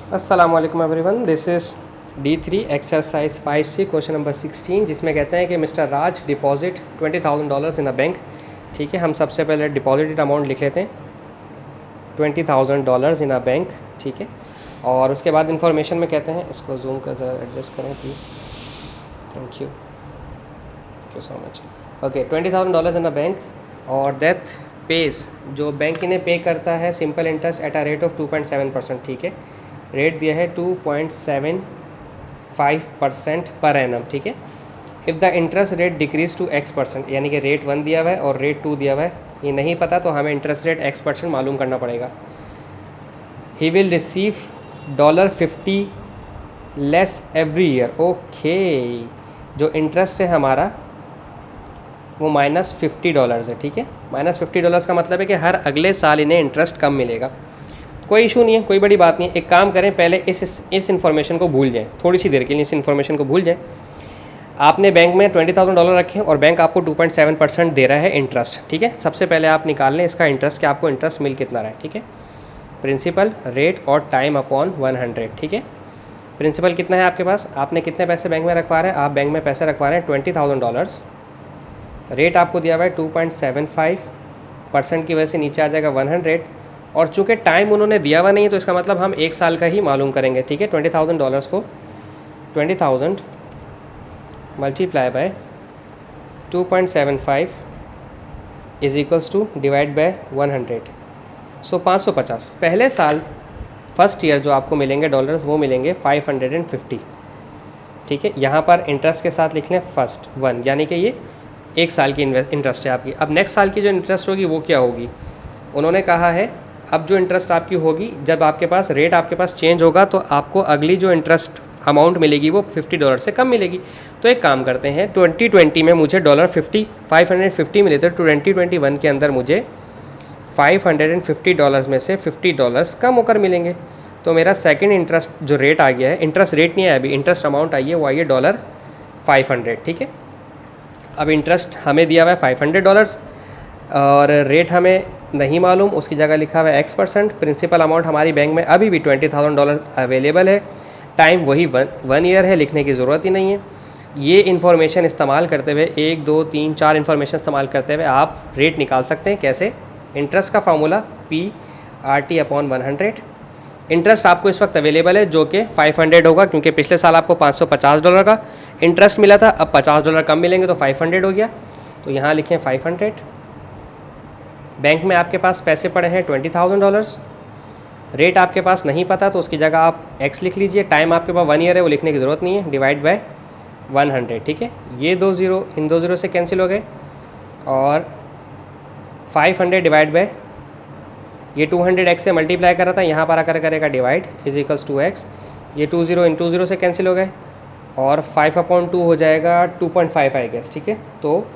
अस्सलामुअलैकुम everyone, this is D3 exercise 5C question number 16, जिसमें कहते हैं कि mister Raj deposit $20,000 in a bank. ठीक है, हम सबसे पहले डिपॉजिटेड अमाउंट लिख लेते हैं, $20,000 इन अ बैंक। ठीक है, और उसके बाद इंफॉर्मेशन में कहते हैं, इसको जूम कर ज़रा एडजस्ट करें please, thank you so much. Okay, $20,000 in a bank और दैट पेज, जो बैंक इन्हें पे करता है simple interest at a rate of 2.7%। ठीक है, रेट दिया है 2.75% पर एनम। ठीक है, if the interest rate decrease to X%, यानी कि रेट 1 दिया हुआ है और रेट 2 दिया हुआ है, ये नहीं पता तो हमें इंटरेस्ट रेट X% मालूम करना पड़ेगा। He will receive $50 less every year. Okay, जो इंटरेस्ट है हमारा वो -$50 है। ठीक है, -$50 का मतलब है कि हर अगले साल इन्हें इंटरेस्ट कम मिलेगा। कोई इशू नहीं है, कोई बड़ी बात नहीं है। एक काम करें, पहले इस इन्फॉर्मेशन को भूल जाएं, थोड़ी सी देर के लिए इस इन्फॉर्मेशन को भूल जाएं। आपने बैंक में $20,000 रखे और बैंक आपको 2.7% दे रहा है इंटरेस्ट। ठीक है, सबसे पहले आप निकाल लें इसका इंटरेस्ट, कि आपको इंटरेस्ट मिल कितना रहा है। ठीक है, प्रिंसिपल, रेट और टाइम अपॉन 100। ठीक है, प्रिंसिपल कितना है आपके पास, आपने कितने पैसे बैंक में रखवा रहे हैं, आप बैंक में पैसे रखवा रहे हैं $20,000। रेट आपको दिया हुआ है 2.75% की वजह से नीचे आ जाएगा 100, और चूँकि टाइम उन्होंने दिया हुआ नहीं है तो इसका मतलब हम 1 साल का ही मालूम करेंगे। ठीक है, $20,000 को 20,000 multiply by 2.75 is equals to divide by 100, so 550। पहले साल फर्स्ट ईयर जो आपको मिलेंगे डॉलर्स वो मिलेंगे 550। ठीक है, यहाँ पर इंटरेस्ट के साथ लिख लें फर्स्ट 1, यानी कि ये 1 साल की इंटरेस्ट है आपकी। अब नेक्स्ट साल की जो इंटरेस्ट होगी वो क्या होगी, उन्होंने कहा है अब जो इंटरेस्ट आपकी होगी, जब आपके पास रेट आपके पास चेंज होगा तो आपको अगली जो इंटरेस्ट अमाउंट मिलेगी वो $50 से कम मिलेगी। तो एक काम करते हैं, 2020 में मुझे $550 मिले थे, 2021 के अंदर मुझे $550 में से $50 कम होकर मिलेंगे। तो मेरा सेकंड इंटरेस्ट जो रेट आ गया है, इंटरेस्ट रेट नहीं आया अभी, इंटरेस्ट अमाउंट आई है वो आई है $500। ठीक है, अब इंटरेस्ट हमें दिया हुआ है $500 और रेट हमें नहीं मालूम, उसकी जगह लिखा हुआ है X%। प्रिंसिपल अमाउंट हमारी बैंक में अभी भी $20,000 अवेलेबल है, टाइम वही 1 ईयर है, लिखने की ज़रूरत ही नहीं है। ये इन्फॉर्मेशन इस्तेमाल करते हुए 1 2 3 4 इन्फॉर्मेशन इस्तेमाल करते हुए आप रेट निकाल सकते हैं। कैसे, इंटरेस्ट का फार्मूला PRT/100। इंटरेस्ट आपको इस वक्त अवेलेबल है जो कि 500 होगा, क्योंकि पिछले साल आपको $550 का इंटरेस्ट मिला था, अब $50 कम मिलेंगे तो 500 हो गया। तो यहाँ लिखें 500। बैंक में आपके पास पैसे पड़े हैं $20,000, रेट आपके पास नहीं पता तो उसकी जगह आप X लिख लीजिए, टाइम आपके पास 1 ईयर है वो लिखने की ज़रूरत नहीं है, डिवाइड बाय 100। ठीक है, ये 2 ज़ीरो इन 2 ज़ीरो से कैंसिल हो गए और 500 डिवाइड बाय ये 200 X से मल्टीप्लाई कर रहा था, यहाँ पर आकर करेगा divide is equals to X। ये 2 ज़ीरो इन 2 ज़ीरो से कैंसिल हो गए और 5/2 हो जाएगा 2.5 आई गेस। ठीक है, तो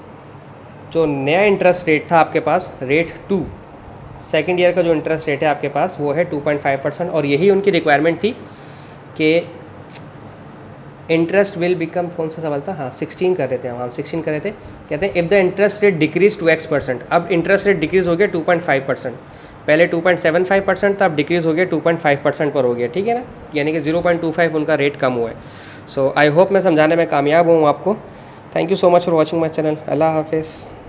जो नया इंटरेस्ट रेट था आपके पास, रेट 2, सेकेंड ईयर का जो इंटरेस्ट रेट है आपके पास वो है 2.5%, और यही उनकी रिक्वायरमेंट थी कि इंटरेस्ट विल बिकम, कौन सा सवाल था, हाँ 16 कर रहे थे हम 16 कर रहे थे। कहते हैं if the interest rate decrease to X%, अब इंटरेस्ट रेट डिक्रीज़ हो गया 2.5%, पहले 2.75% था, अब डिक्रीज़ हो गया 2.5% पर हो गया। ठीक है ना, यानी कि 0.25 उनका रेट कम हुआ है। सो आई होप मैं समझाने में कामयाब हूँ आपको। Thank you so much for watching my channel. अल्लाह हाफिज़।